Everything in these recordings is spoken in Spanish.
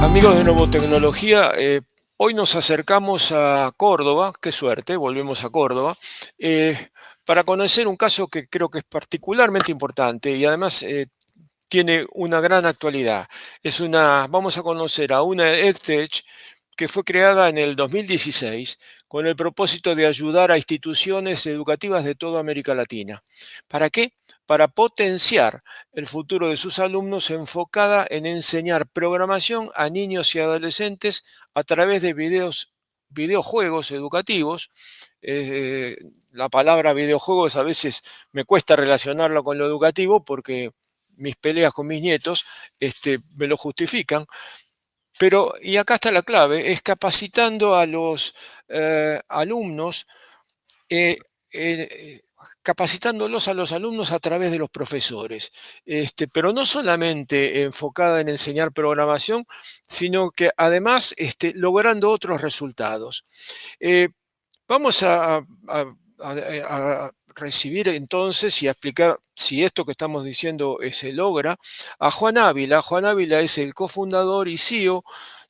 Amigos de Nuevo Tecnología, hoy nos acercamos a Córdoba, qué suerte, volvemos a Córdoba, para conocer un caso que creo que es particularmente importante y además tiene una gran actualidad. Vamos a conocer a una EdTech que fue creada en el 2016 con el propósito de ayudar a instituciones educativas de toda América Latina. ¿Para qué? Para potenciar el futuro de sus alumnos enfocada en enseñar programación a niños y adolescentes a través de videojuegos educativos. Eh, la palabra videojuegos a veces me cuesta relacionarlo con lo educativo porque mis peleas con mis nietos me lo justifican, pero, y acá está la clave, es capacitando a los alumnos, eh, eh, capacitándolos a los alumnos a través de los profesores. Pero no solamente enfocada en enseñar programación, sino que además logrando otros resultados. Eh, Vamos a recibir entonces y a explicar si esto que estamos diciendo se logra a Juan Ávila. Juan Ávila es el cofundador y CEO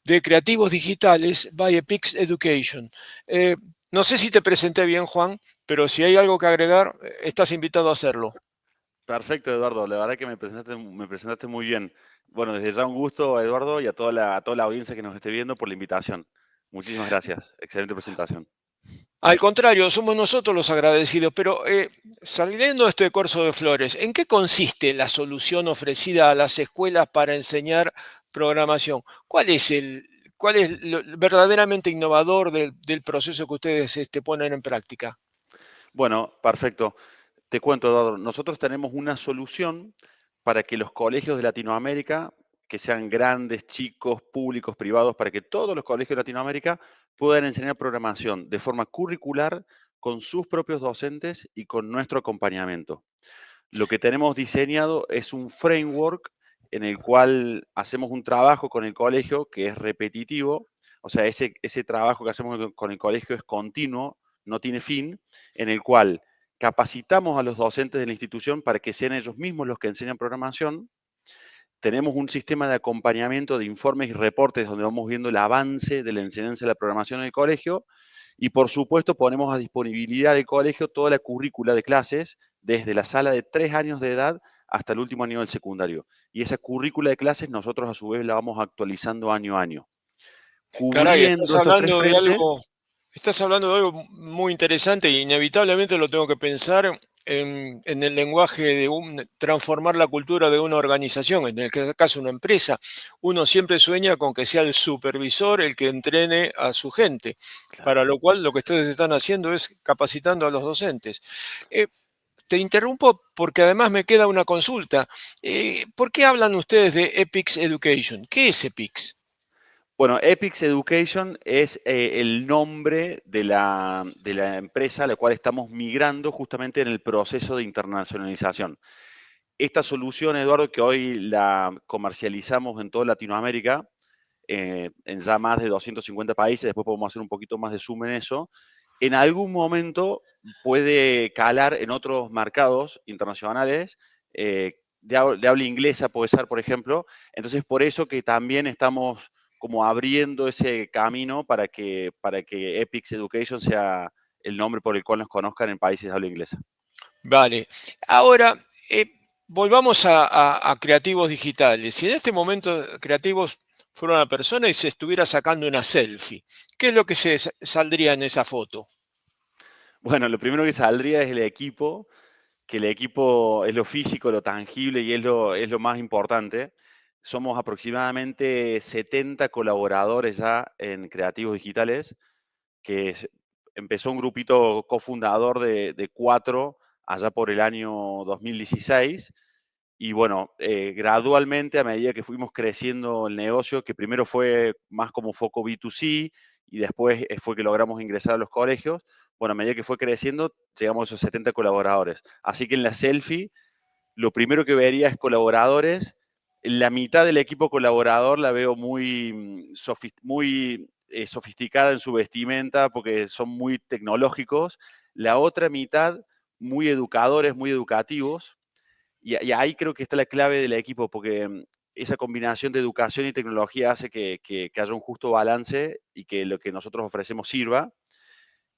de Creativos Digitales by Epix Education. Eh, no sé si te presenté bien, Juan, pero si hay algo que agregar, estás invitado a hacerlo. Perfecto, Eduardo. La verdad que me presentaste muy bien. Bueno, desde ya un gusto, Eduardo, y a toda la audiencia que nos esté viendo por la invitación. Muchísimas gracias. Excelente presentación. Al contrario, somos nosotros los agradecidos, pero saliendo de este curso de flores, ¿en qué consiste la solución ofrecida a las escuelas para enseñar programación? Cuál es lo verdaderamente innovador del proceso que ustedes ponen en práctica? Bueno, perfecto. Te cuento, Eduardo. Nosotros tenemos una solución para que los colegios de Latinoamérica, que sean grandes, chicos, públicos, privados, para que todos los colegios de Latinoamérica puedan enseñar programación de forma curricular con sus propios docentes y con nuestro acompañamiento. Lo que tenemos diseñado es un framework en el cual hacemos un trabajo con el colegio que es repetitivo, o sea, ese trabajo que hacemos con el colegio es continuo, no tiene fin, en el cual capacitamos a los docentes de la institución para que sean ellos mismos los que enseñan programación. Tenemos un sistema de acompañamiento de informes y reportes donde vamos viendo el avance de la enseñanza de la programación en el colegio y por supuesto ponemos a disponibilidad del colegio toda la currícula de clases desde la sala de 3 años de edad hasta el último año del secundario. Y esa currícula de clases nosotros a su vez la vamos actualizando año a año. Caray, Cubriendo estos tres frentes. estás hablando de algo muy interesante e inevitablemente lo tengo que pensar en el lenguaje de transformar la cultura de una organización, en el caso una empresa. Uno siempre sueña con que sea el supervisor el que entrene a su gente, para Claro. lo cual lo que ustedes están haciendo es capacitando a los docentes. Eh, Te interrumpo porque además me queda una consulta. ¿Por qué hablan ustedes de EPIX Education? ¿Qué es EPIX? Bueno, Epix Education es el nombre de la empresa a la cual estamos migrando justamente en el proceso de internacionalización. Esta solución, Eduardo, que hoy la comercializamos en toda Latinoamérica, en ya más de 250 países, después podemos hacer un poquito más de zoom en eso, en algún momento puede calar en otros mercados internacionales, de habla inglesa puede ser, por ejemplo. Entonces, por eso que también estamos como abriendo ese camino para que Epix Education sea el nombre por el cual nos conozcan en países de habla inglesa. Vale. Ahora, volvamos a creativos digitales. Si en este momento creativos fuera una persona y se estuviera sacando una selfie, ¿qué es lo que saldría en esa foto? Bueno, lo primero que saldría es el equipo, que el equipo es lo físico, lo tangible y es lo más importante. Somos aproximadamente 70 colaboradores ya en Creativos Digitales, que empezó un grupito cofundador de 4 allá por el año 2016. Y bueno, gradualmente, a medida que fuimos creciendo el negocio, que primero fue más como foco B2C y después fue que logramos ingresar a los colegios, bueno, a medida que fue creciendo, llegamos a esos 70 colaboradores. Así que en la selfie, lo primero que vería es colaboradores. La mitad del equipo colaborador la veo muy sofisticada en su vestimenta porque son muy tecnológicos. La otra mitad, muy educadores, muy educativos. Y ahí creo que está la clave del equipo, porque esa combinación de educación y tecnología hace que haya un justo balance y que lo que nosotros ofrecemos sirva.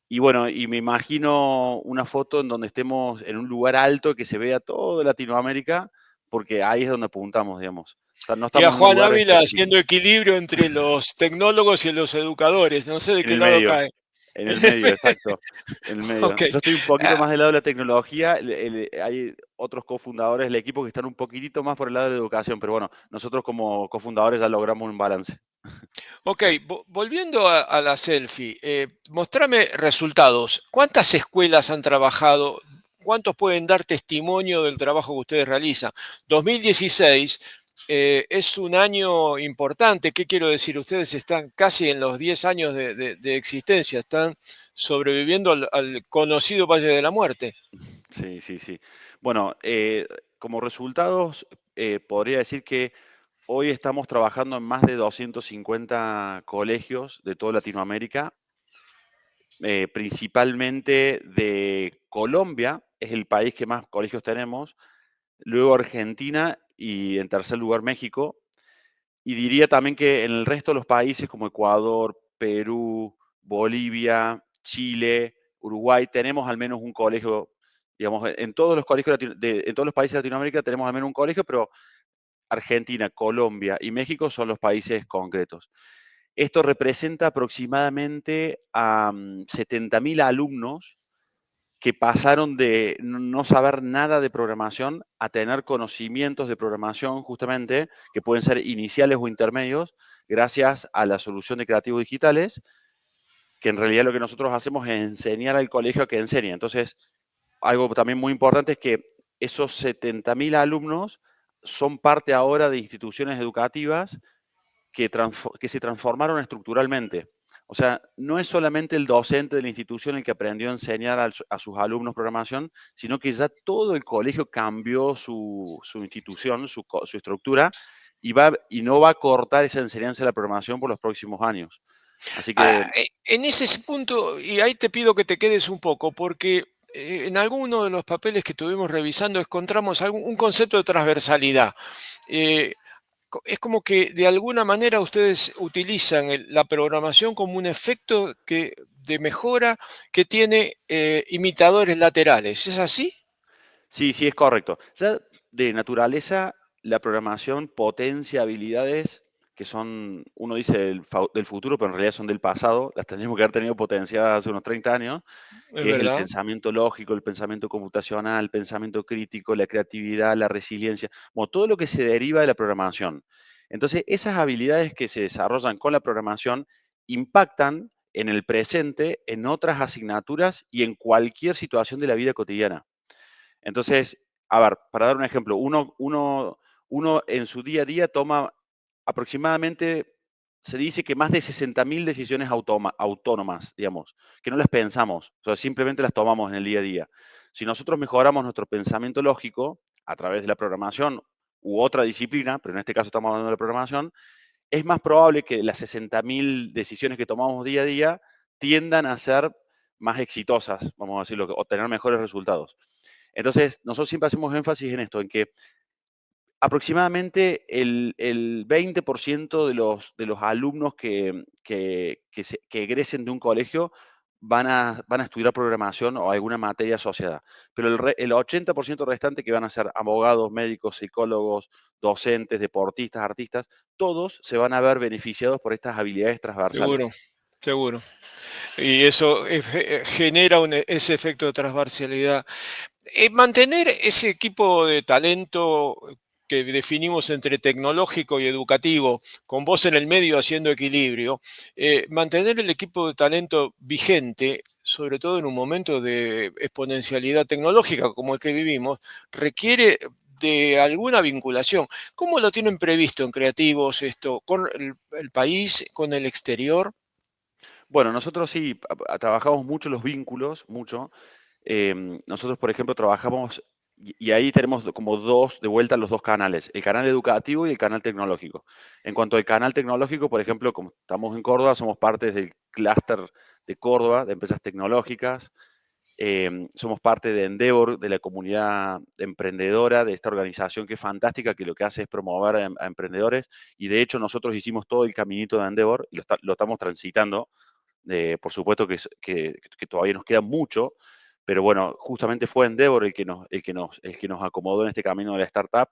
Y bueno, y me imagino una foto en donde estemos en un lugar alto que se vea toda Latinoamérica, porque ahí es donde apuntamos, digamos. O sea, no Y a estamos en un Juan lugar Ávila específico. haciendo equilibrio entre los tecnólogos y los educadores. No sé de En qué el lado medio, cae. en En el el medio, medio. exacto. En el medio. Ok. Yo estoy un poquito Ah, más del lado de la tecnología. Hay otros cofundadores del equipo que están un poquitito más por el lado de la educación, pero bueno, nosotros como cofundadores ya logramos un balance. ok, volviendo a la selfie, mostrame resultados. ¿Cuántas escuelas han trabajado? ¿Cuántos pueden dar testimonio del trabajo que ustedes realizan? 2016 es un año importante. ¿Qué quiero decir? Ustedes están casi en los 10 años de existencia, están sobreviviendo al conocido Valle de la Muerte. Sí, sí, sí. Bueno, como resultados, podría decir que hoy estamos trabajando en más de 250 colegios de toda Latinoamérica, principalmente de Colombia, es el país que más colegios tenemos, luego Argentina y en tercer lugar México. Y diría también que en el resto de los países como Ecuador, Perú, Bolivia, Chile, Uruguay, tenemos al menos un colegio, digamos, en todos los colegios en todos los países de Latinoamérica tenemos al menos un colegio, pero Argentina, Colombia y México son los países concretos. Esto representa aproximadamente a 70.000 alumnos que pasaron de no saber nada de programación a tener conocimientos de programación, justamente, que pueden ser iniciales o intermedios, gracias a la solución de creativos digitales, que en realidad lo que nosotros hacemos es enseñar al colegio a que enseñe. Entonces, algo también muy importante es que esos 70.000 alumnos son parte ahora de instituciones educativas que se transformaron estructuralmente. O sea, no es solamente el docente de la institución el que aprendió a enseñar a sus alumnos programación, sino que ya todo el colegio cambió su institución, su estructura, y no va a cortar esa enseñanza de la programación por los próximos años. Así que En ese punto, y ahí te pido que te quedes un poco, porque en alguno de los papeles que estuvimos revisando encontramos un concepto de transversalidad. Eh, es como que de alguna manera ustedes utilizan la programación como un efecto de mejora que tiene imitadores laterales. ¿Es así? sí, sí, es correcto. Ya de naturaleza, la programación potencia habilidades que son, uno dice del futuro, pero en realidad son del pasado, las tenemos que haber tenido potenciadas hace unos 30 años, Es que es el verdad. pensamiento lógico, el pensamiento computacional, el pensamiento crítico, la creatividad, la resiliencia, bueno, todo lo que se deriva de la programación. Entonces, esas habilidades que se desarrollan con la programación impactan en el presente, en otras asignaturas y en cualquier situación de la vida cotidiana. Entonces, a ver, para dar un ejemplo, uno en su día a día toma aproximadamente, se dice que más de 60.000 decisiones autónomas, digamos, que no las pensamos, o sea, simplemente las tomamos en el día a día. Si nosotros mejoramos nuestro pensamiento lógico a través de la programación u otra disciplina, pero en este caso estamos hablando de la programación, es más probable que las 60.000 decisiones que tomamos día a día tiendan a ser más exitosas, vamos a decirlo, o tener mejores resultados. Entonces, nosotros siempre hacemos énfasis en esto, en que aproximadamente el 20% de los alumnos que egresen de un colegio van a estudiar programación o alguna materia asociada. Pero el 80% restante, que van a ser abogados, médicos, psicólogos, docentes, deportistas, artistas, todos se van a ver beneficiados por estas habilidades Seguro, transversales. seguro. Y eso genera ese efecto de transversalidad. Mantener ese equipo de talento que definimos entre tecnológico y educativo, con vos en el medio haciendo equilibrio, mantener el equipo de talento vigente, sobre todo en un momento de exponencialidad tecnológica como el que vivimos, requiere de alguna vinculación. ¿Cómo lo tienen previsto en Creativos esto? ¿Con el país, con el exterior? Bueno, nosotros sí trabajamos mucho los vínculos, mucho. Nosotros, por ejemplo, trabajamos, y ahí tenemos como de vuelta los dos canales, el canal educativo y el canal tecnológico. En cuanto al canal tecnológico, por ejemplo, como estamos en Córdoba, somos parte del clúster de Córdoba, de empresas tecnológicas. Somos parte de Endeavor, de la comunidad emprendedora, de esta organización que es fantástica, que lo que hace es promover a emprendedores. Y de hecho nosotros hicimos todo el caminito de Endeavor y lo estamos transitando. Por supuesto que todavía nos queda mucho, pero bueno, justamente fue Endeavor el que nos acomodó en este camino de la startup.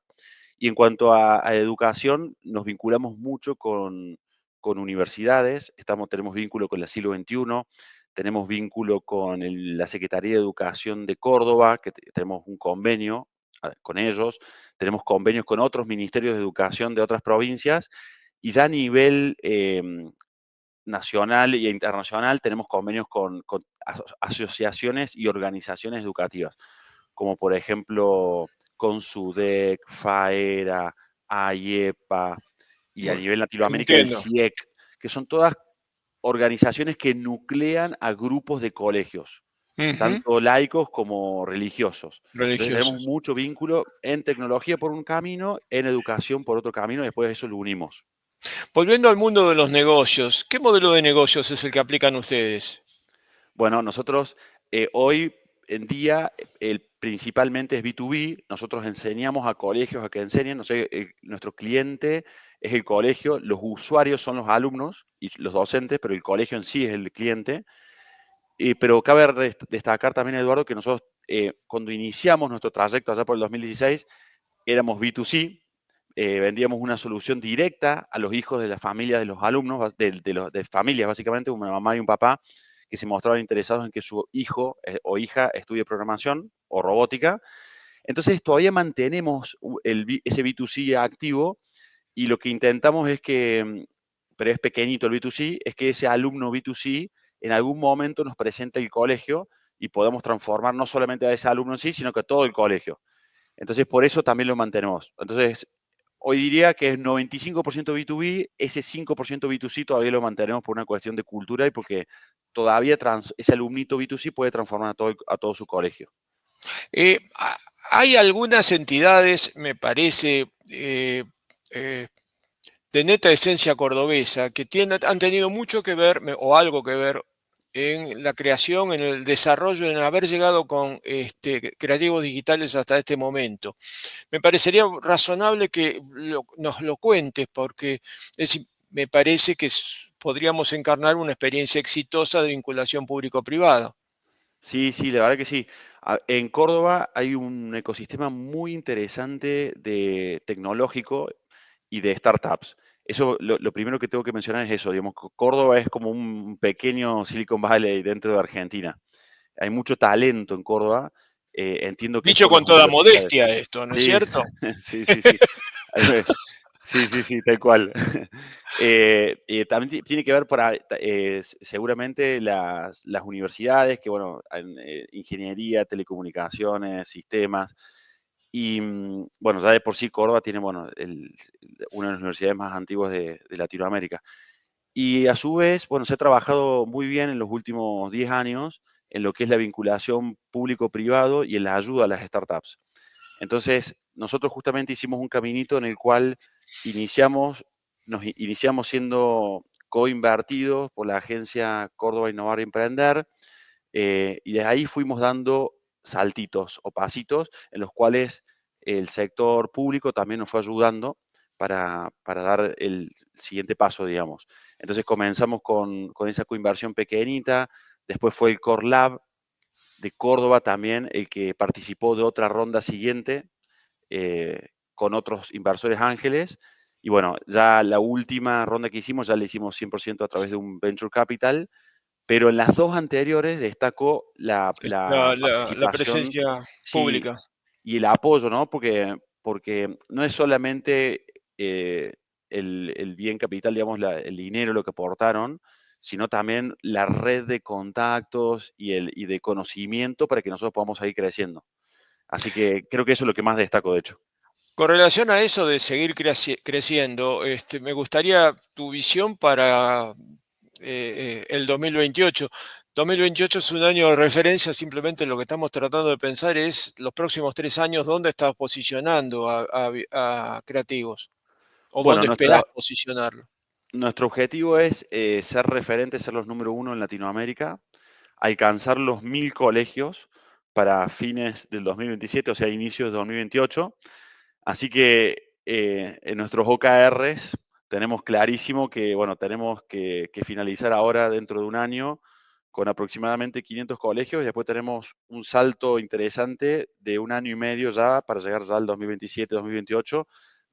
Y en cuanto a educación, nos vinculamos mucho con universidades, tenemos vínculo con la Siglo XXI, tenemos vínculo con la Secretaría de Educación de Córdoba, que tenemos un convenio con ellos, tenemos convenios con otros ministerios de educación de otras provincias, y ya a nivel nacional e internacional tenemos convenios con asociaciones y organizaciones educativas, como por ejemplo CONSUDEC, FAERA, AIEPA, y a nivel Latinoamérica el Entiendo. CIEC, que son todas organizaciones que nuclean a grupos de colegios, Ujú. tanto laicos como religiosos. Entonces tenemos Religiosos. mucho vínculo en tecnología por un camino, en educación por otro camino, y después eso lo unimos. Volviendo al mundo de los negocios, ¿qué modelo de negocios es el que aplican ustedes? Bueno, nosotros hoy en día principalmente es B2B, nosotros enseñamos a colegios a que enseñen, no sé, nuestro cliente es el colegio, los usuarios son los alumnos y los docentes, pero el colegio en sí es el cliente. Pero cabe destacar también, Eduardo, que nosotros cuando iniciamos nuestro trayecto allá por el 2016, éramos B2C, vendíamos una solución directa a los hijos de las familias de los alumnos, de familias básicamente, una mamá y un papá, que se mostraban interesados en que su hijo o hija estudie programación o robótica. Entonces todavía mantenemos ese B2C activo, y lo que intentamos es que, pero es pequeñito el B2C, es que ese alumno B2C en algún momento nos presente el colegio y podamos transformar no solamente a ese alumno en sí, sino que a todo el colegio. Entonces, por eso también lo mantenemos. Entonces, hoy diría que es 95% B2B, ese 5% B2C todavía lo mantenemos por una cuestión de cultura y porque todavía ese alumnito B2C puede transformar a todo su colegio. Hay algunas entidades, me parece, eh, de neta esencia cordobesa, que han tenido mucho que ver, o algo que ver, en la creación, en el desarrollo, en haber llegado con creativos digitales hasta este momento. Me parecería razonable que nos lo cuentes, porque me parece que podríamos encarnar una experiencia exitosa de vinculación público-privada. Sí, sí, la verdad que sí. En Córdoba hay un ecosistema muy interesante de tecnológico y de startups. Eso, lo primero que tengo que mencionar es eso, digamos, Córdoba es como un pequeño Silicon Valley dentro de Argentina. Hay mucho talento en Córdoba, entiendo que es Dicho por las con toda universidades. modestia esto, ¿no es Sí, cierto? sí, sí, sí. Sí, sí, sí, tal cual. También tiene que ver seguramente las universidades, que bueno, ingeniería, telecomunicaciones, sistemas, y bueno, ya de por sí Córdoba tiene, bueno, una de las universidades más antiguas de Latinoamérica. Y a su vez, bueno, se ha trabajado muy bien en los últimos 10 años en lo que es la vinculación público-privado y en la ayuda a las startups. Entonces, nosotros justamente hicimos un caminito en el cual iniciamos, iniciamos siendo coinvertidos por la agencia Córdoba Innovar y Emprender, y desde ahí fuimos dando saltitos o pasitos en los cuales el sector público también nos fue ayudando para dar el siguiente paso, digamos. Entonces comenzamos con esa coinversión pequeñita, después fue el Core Lab de Córdoba también, el que participó de otra ronda siguiente con otros inversores ángeles. Y bueno, ya la última ronda que hicimos, ya la hicimos 100% a través de un venture capital, pero en las dos anteriores destacó la La participación, presencia sí, pública. y el apoyo, ¿no? Porque no es solamente eh, el bien capital, digamos, el dinero, lo que aportaron, sino también la red de contactos y de conocimiento para que nosotros podamos seguir creciendo. Así que creo que eso es lo que más destaco, de hecho. Con relación a eso de seguir creciendo, me gustaría tu visión para el 2028. 2028 es un año de referencia, simplemente lo que estamos tratando de pensar es los próximos 3 años, ¿dónde estás posicionando a creativos? ¿O Bueno, dónde esperás posicionarlo? nuestro objetivo es ser referentes, ser los número uno en Latinoamérica. alcanzar los 1000 colegios para fines del 2027, o sea, inicios de 2028. Así que en nuestros OKRs tenemos clarísimo que, bueno, tenemos que finalizar ahora dentro de un año con aproximadamente 500 colegios y después tenemos un salto interesante de un año y medio ya para llegar ya al 2027-2028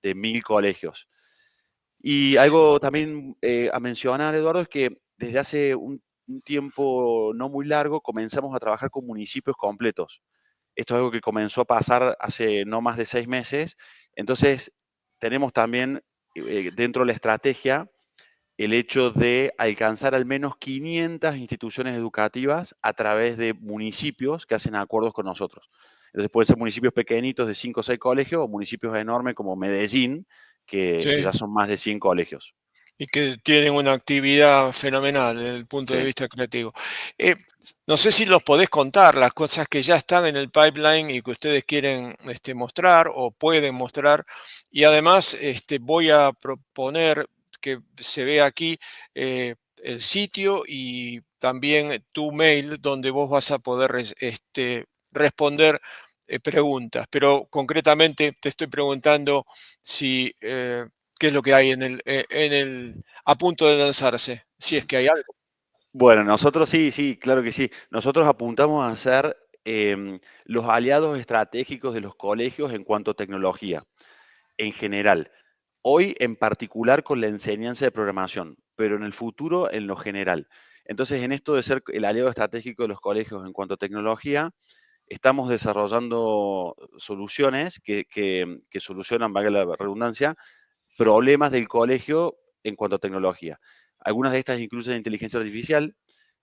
de 1000 colegios. Y algo también a mencionar, Eduardo, es que desde hace un tiempo no muy largo comenzamos a trabajar con municipios completos. Esto es algo que comenzó a pasar hace no más de 6 meses. Entonces, tenemos también dentro de la estrategia el hecho de alcanzar al menos 500 instituciones educativas a través de municipios que hacen acuerdos con nosotros. Entonces, pueden ser municipios pequeñitos de 5 o 6 colegios o municipios enormes como Medellín, que Sí, ya son más de 100 colegios. y que tienen una actividad fenomenal desde el punto de Sí. vista creativo. Eh, no sé si los podés contar, las cosas que ya están en el pipeline y que ustedes quieren mostrar o pueden mostrar. Y además voy a proponer que se vea aquí el sitio y también tu mail donde vos vas a poder responder preguntas. Pero concretamente te estoy preguntando si qué es lo que hay a punto de lanzarse, si es que hay algo. Bueno, nosotros sí, sí, claro que sí. Nosotros apuntamos a ser los aliados estratégicos de los colegios en cuanto a tecnología, en general. Hoy en particular con la enseñanza de programación, pero en el futuro en lo general. Entonces, en esto de ser el aliado estratégico de los colegios en cuanto a tecnología, estamos desarrollando soluciones que solucionan, valga la redundancia, problemas del colegio en cuanto a tecnología. Algunas de estas incluyen inteligencia artificial.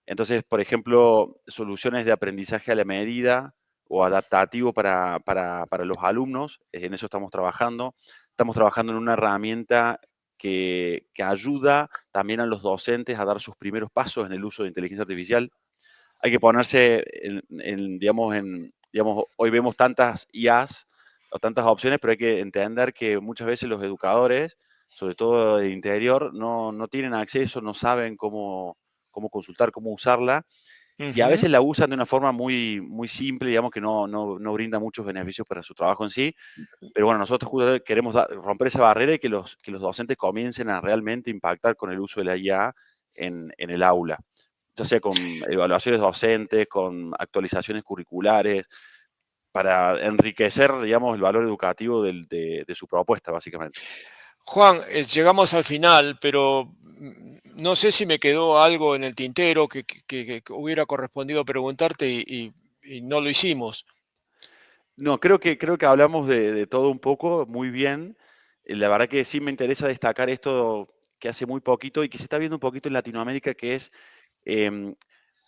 Entonces, por ejemplo, soluciones de aprendizaje a la medida o adaptativo para los alumnos, en eso estamos trabajando. Estamos trabajando en una herramienta que ayuda también a los docentes a dar sus primeros pasos en el uso de inteligencia artificial. Hay que ponerse digamos, hoy vemos tantas IAs o tantas opciones, pero hay que entender que muchas veces los educadores, sobre todo del interior, no tienen acceso, no saben cómo consultar, cómo usarla, y a Ujú. veces la usan de una forma muy simple, digamos que no brinda muchos beneficios para su trabajo en sí. Pero bueno, nosotros justo queremos romper esa barrera y que los docentes comiencen a realmente impactar con el uso de la IA en el aula, ya sea con evaluaciones docentes, con actualizaciones curriculares, para enriquecer, digamos, el valor educativo de su propuesta, básicamente. Juan, llegamos al final, pero no sé si me quedó algo en el tintero que hubiera correspondido preguntarte y no lo hicimos. No, creo que hablamos de todo un poco, muy bien. La verdad que sí me interesa destacar esto que hace muy poquito y que se está viendo un poquito en Latinoamérica, que es em,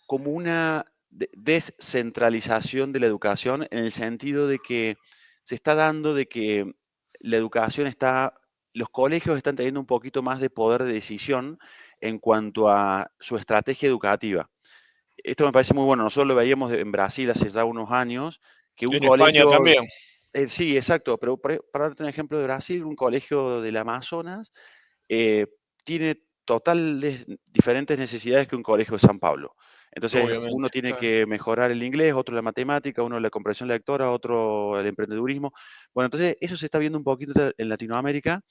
como una descentralización de la educación en el sentido de que se está dando de que la educación está, los colegios están teniendo un poquito más de poder de decisión en cuanto a su estrategia educativa. Esto me parece muy bueno. Nosotros lo veíamos en Brasil hace ya unos años, que un En España colegio, también. sí, exacto, pero para darte un ejemplo de Brasil, un colegio del Amazonas eh, tiene totales diferentes necesidades que un colegio de San Pablo. Entonces, uno Obviamente, tiene claro. que mejorar el inglés, otro la matemática, uno la comprensión lectora, otro el emprendedurismo. Bueno, entonces eso se está viendo un poquito en Latinoamérica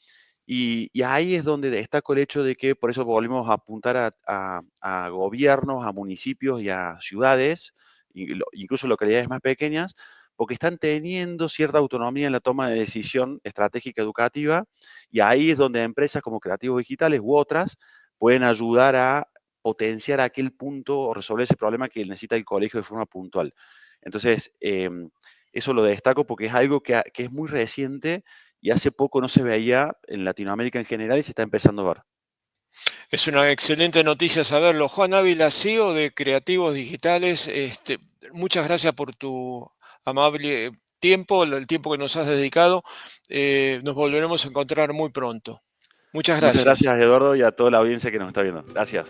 y ahí es donde destaco el hecho de que por eso volvemos a apuntar a gobiernos, a municipios y a ciudades, incluso localidades más pequeñas, porque están teniendo cierta autonomía en la toma de decisión estratégica educativa y ahí es donde empresas como Creativos Digitales u otras pueden ayudar a potenciar aquel punto o resolver ese problema que necesita el colegio de forma puntual. Entonces, eso lo destaco porque es algo que es muy reciente y hace poco no se veía en Latinoamérica en general y se está empezando a ver. Es una excelente noticia saberlo. Juan Ávila, CEO de Creativos Digitales, muchas gracias por tu amable tiempo, el tiempo que nos has dedicado. Nos volveremos a encontrar muy pronto. Muchas Muchas gracias. gracias, Eduardo, y a toda la audiencia que nos está viendo. Gracias.